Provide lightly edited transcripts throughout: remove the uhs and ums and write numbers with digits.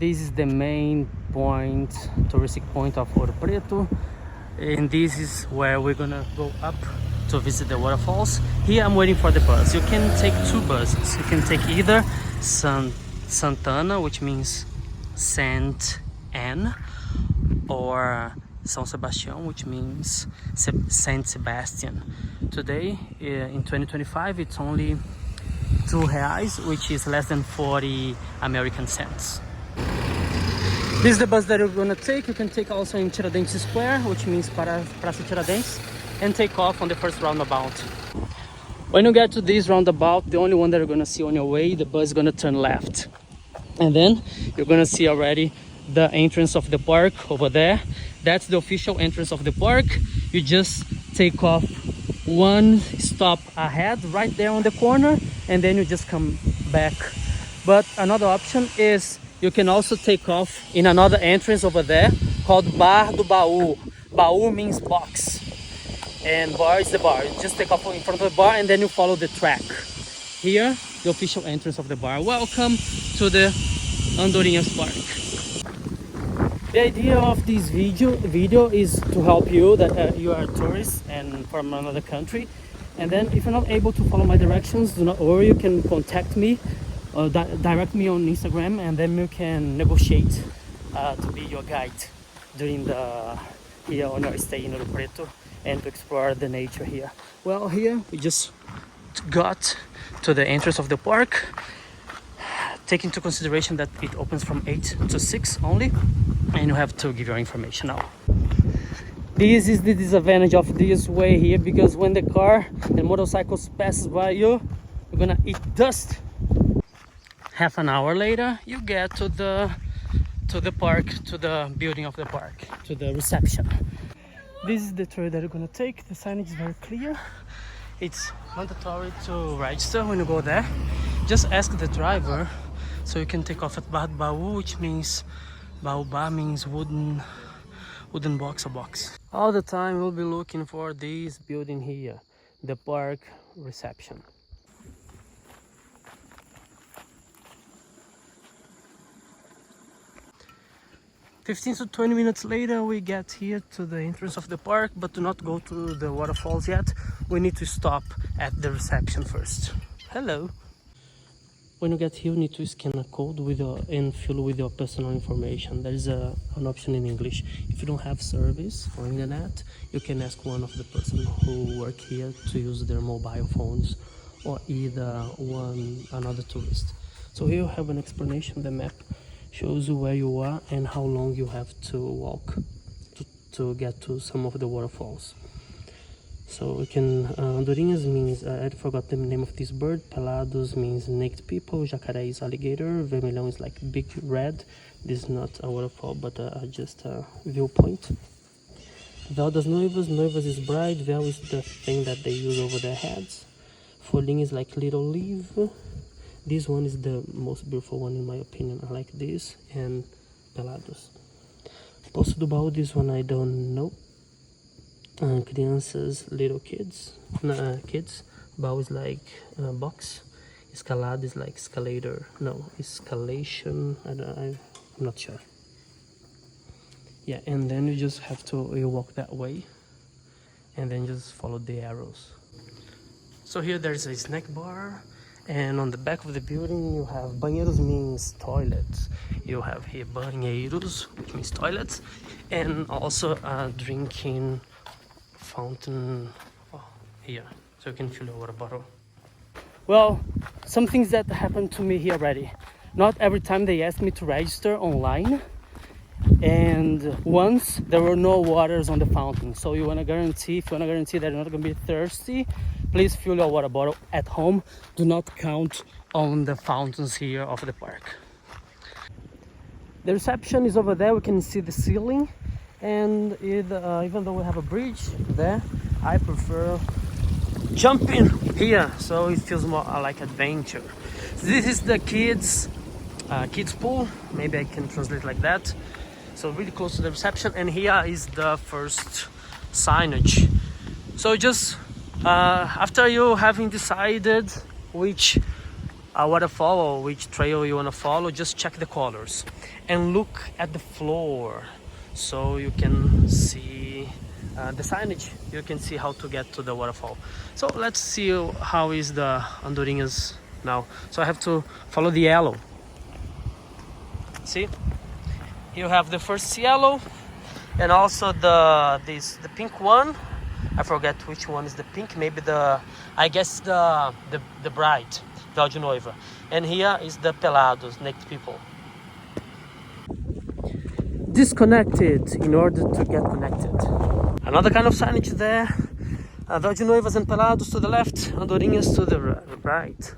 This is the main point, touristic point of Ouro Preto, and this is where we're gonna go up to visit the waterfalls. Here I'm waiting for the bus. You can take two buses. You can take either Santana, which means Saint Anne, or São Sebastião, which means Saint Sebastian. Today, in 2025, it's only R$2, which is less than 40 American cents. This is the bus that you're gonna take. You can take also in Tiradentes Square, which means Praça Tiradentes, and take off on the first roundabout. When you get to this roundabout, the only one that you're gonna see on your way, the bus is gonna turn left. And then you're gonna see already the entrance of the park over there. That's the official entrance of the park. You just take off one stop ahead, right there on the corner, and then you just come back. But another option is you can also take off in another entrance over there called Bar do Baú. Baú means box, and bar is the bar. You just take off in front of the bar and then you follow the track. Here, the official entrance of the bar. Welcome to the Andorinhas Park. The idea of this video is to help you that you are a tourist and from another country, and then if you're not able to follow my directions, do not worry. You can contact me or direct me on Instagram, and then you can negotiate to be your guide during here on your stay in Ouro Preto and to explore the nature here. Well, here we just got to the entrance of the park. Take into consideration that it opens from 8 to 6 only, and you have to give your information now. This is the disadvantage of this way here, because when the car and motorcycles passes by you, you're gonna eat dust. Half an hour later, you get to the park, to the building of the park, to the reception. This is the trail that you're gonna take. The signage is very clear. It's mandatory to register when you go there. Just ask the driver. So you can take off at Bar do Baú, which means Baobá means wooden box or box. All the time we'll be looking for this building here, the park reception. "15 to 20 minutes later, we get here to the entrance of the park, but do not go to the waterfalls yet. We need to stop at the reception first." Hello. When you get here, you need to scan a code and fill with your personal information. There is an option in English. If you don't have service or internet, you can ask one of the person who work here to use their mobile phones, or either another tourist. So here you have an explanation. The map shows you where you are and how long you have to walk to get to some of the waterfalls. So we can, Andorinhas means, I forgot the name of this bird. Pelados means naked people. Jacaré is alligator. Vermelhão is like big red. This is not a waterfall, but just a viewpoint. Véu das noivas. Noivas is bride. Véu is the thing that they use over their heads. Folhinha is like little leaf. This one is the most beautiful one in my opinion. I like this. And Pelados. Poço do Baú, this one I don't know. Crianças, little kids. Kids. Baú is like box. Escalada is like escalator. No, escalation. I'm not sure. Yeah, and then you just have to walk that way, and then just follow the arrows. So here there's a snack bar, and on the back of the building you have banheiros, means toilets. You have here banheiros, which means toilets, and also a drinking fountain here, so you can fill your water bottle. Well, some things that happened to me here already. Not every time they asked me to register online, and once there were no waters on the fountain. So if you want to guarantee that you're not going to be thirsty, please fill your water bottle at home. Do not count on the fountains here of the park. The reception is over there. We can see the ceiling, and even though we have a bridge there, I prefer jumping here, so it feels more like adventure. This is the kids pool, maybe I can translate like that. So really close to the reception, and here is the first signage. So just after you having decided which a waterfall or which trail you want to follow, just check the colors and look at the floor so you can see the signage. You can see how to get to the waterfall. So let's see how is the Andorinhas now. So I have to follow the yellow. See, you have the first yellow and also the pink one. I forget which one is the pink. Maybe I guess the bride, Véu de Noiva. And here is the Pelados, naked people. Disconnected in order to get connected. Another kind of signage there. Véu de Noivas and Pelados to the left, Andorinhas to the right.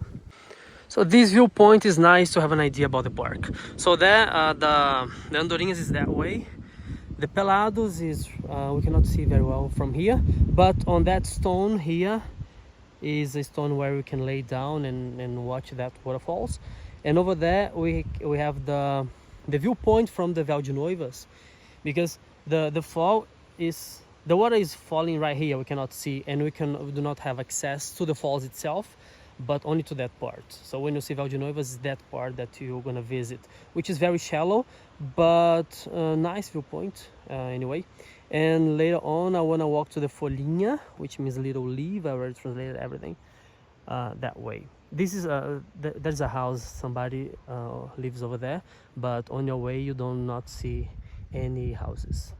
So this viewpoint is nice to have an idea about the park. So there, the Andorinhas is that way. The Pelados is, we cannot see very well from here, but on that stone here is a stone where we can lay down and watch that waterfalls. And over there we have the viewpoint from the Véu de Noivas, because the fall is, the water is falling right here, we cannot see, and we do not have access to the falls itself, but only to that part. So when you see Véu de Noivas, is that part that you're gonna visit, which is very shallow, but nice viewpoint anyway. And later on I wanna walk to the Folhinha, which means little leaf. I already translated everything that way. This is there's a house, somebody lives over there, but on your way you do not see any houses.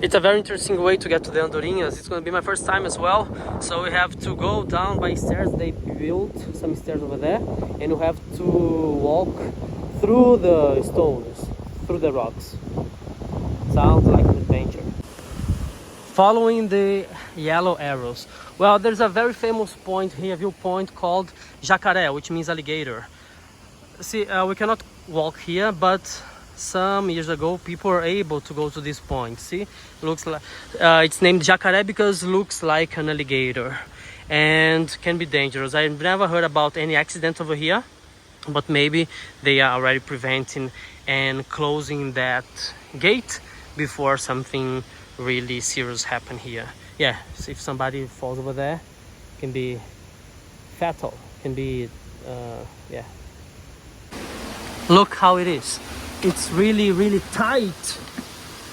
It's a very interesting way to get to the Andorinhas. It's going to be my first time as well, so we have to go down by stairs. They built some stairs over there, and you have to walk through the stones, through the rocks. Sounds like an adventure. Following the yellow arrows. Well, there's a very famous point here, viewpoint called Jacaré, which means alligator. See, we cannot walk here, but some years ago people were able to go to this point. See, looks like it's named Jacaré because it looks like an alligator and can be dangerous. I've never heard about any accident over here, but maybe they are already preventing and closing that gate before something really serious happen here. Yeah, so if somebody falls over there, it can be fatal, can be yeah. Look how it is. It's really tight.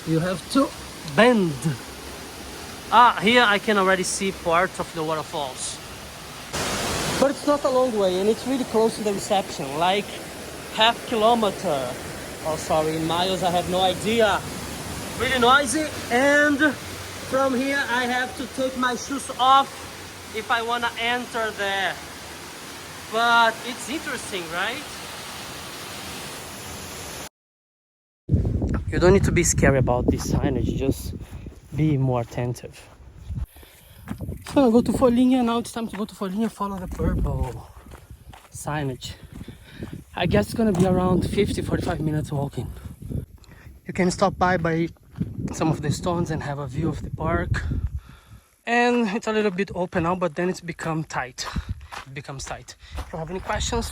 You have to bend. Here I can already see part of the waterfalls, but it's not a long way, and it's really close to the reception, like half kilometer. Oh, sorry, in miles I have no idea. Really noisy, and from here I have to take my shoes off if I want to enter there. But it's interesting, right? You don't need to be scary about this signage, just be more attentive. So I go to Folhinha, now it's time to go to Folhinha, follow the purple signage. I guess it's gonna be around 50-45 minutes walking. You can stop by some of the stones and have a view of the park. And it's a little bit open now, but then it's become tight. It becomes tight. If you have any questions,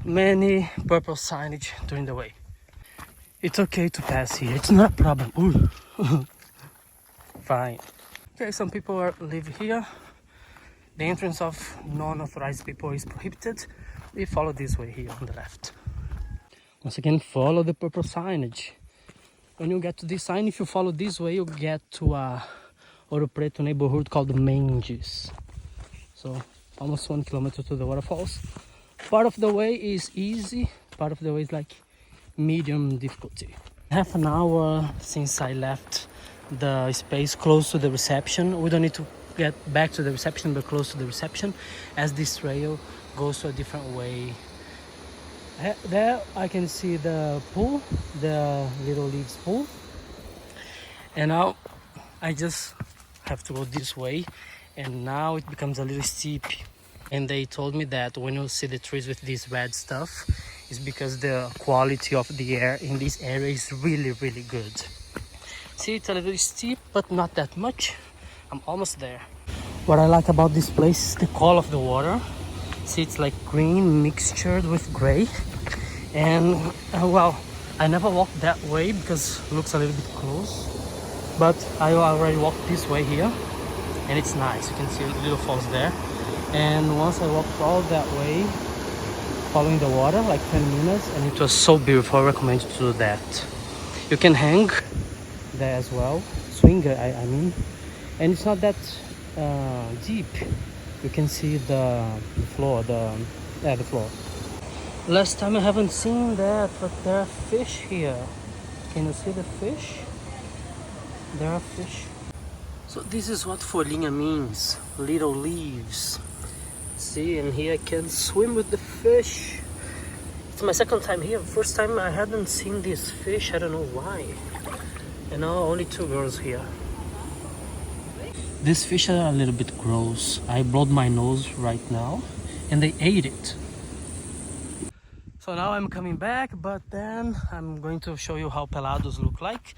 many purple signage during the way. It's okay to pass here, it's not a problem. Ooh. Fine. Okay, some people live here. The entrance of non-authorized people is prohibited. We follow this way here on the left. Once again, follow the purple signage. When you get to this sign, if you follow this way, you get to a Ouro Preto neighborhood called Mendes. So almost 1 kilometer to the waterfalls. Part of the way is easy, part of the way is like medium difficulty. Half an hour since I left the space close to the reception. We don't need to get back to the reception, but close to the reception, as this trail goes to a different way. There I can see the pool, the little leaves pool, and now I just have to go this way, and now it becomes a little steep. And they told me that when you see the trees with this red stuff, it's because the quality of the air in this area is really good. See, it's a little steep, but not that much. I'm almost there. What I like about this place is the color of the water. See, it's like green mixtured with gray. And well, I never walked that way because it looks a little bit close, but I already walked this way here, and it's nice. You can see little falls there. And once I walked all that way, following the water like 20 minutes, and it was so beautiful. I recommend to do that. You can hang there as well, swing I mean, and it's not that deep. You can see the floor, the floor. Last time I haven't seen that, but there are fish here. Can you see the fish? There are fish. So this is what folhinha means, little leaves. See, and here I can swim with the fish. It's my second time here. First time I hadn't seen this fish, I don't know why. And now only 2 girls here. These fish are a little bit gross. I blowed my nose right now and they ate it. So now I'm coming back, but then I'm going to show you how Pelados look like.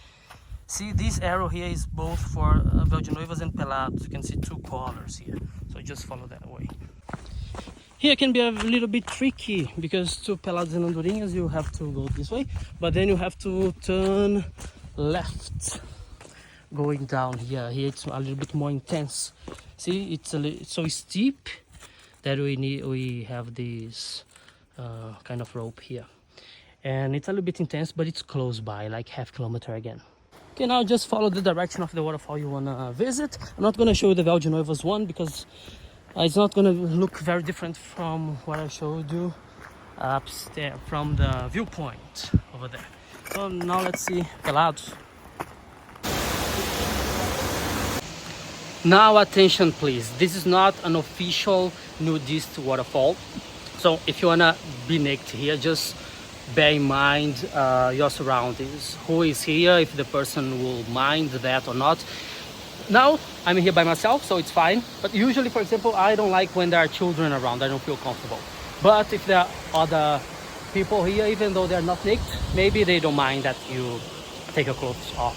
See, this arrow here is both for véu de noivas and Pelados. You can see 2 colors here. So just follow that way. Here can be a little bit tricky because to Pelados and Andorinhas you have to go this way, but then you have to turn left going down here. Here it's a little bit more intense. See, it's so steep that we have this kind of rope here, and it's a little bit intense, but it's close by, like half kilometer again. Okay, now just follow the direction of the waterfall you wanna visit. I'm not gonna show you the véu de noivas one because it's not gonna look very different from what I showed you upstairs from the viewpoint over there. So now let's see Pelados. Now attention please, this is not an official nudist waterfall. So if you wanna be naked here, just bear in mind your surroundings. Who is here, if the person will mind that or not. Now I'm here by myself, so it's fine. But usually, for example, I don't like when there are children around. I don't feel comfortable. But if there are other people here, even though they're not naked, maybe they don't mind that you take your clothes off.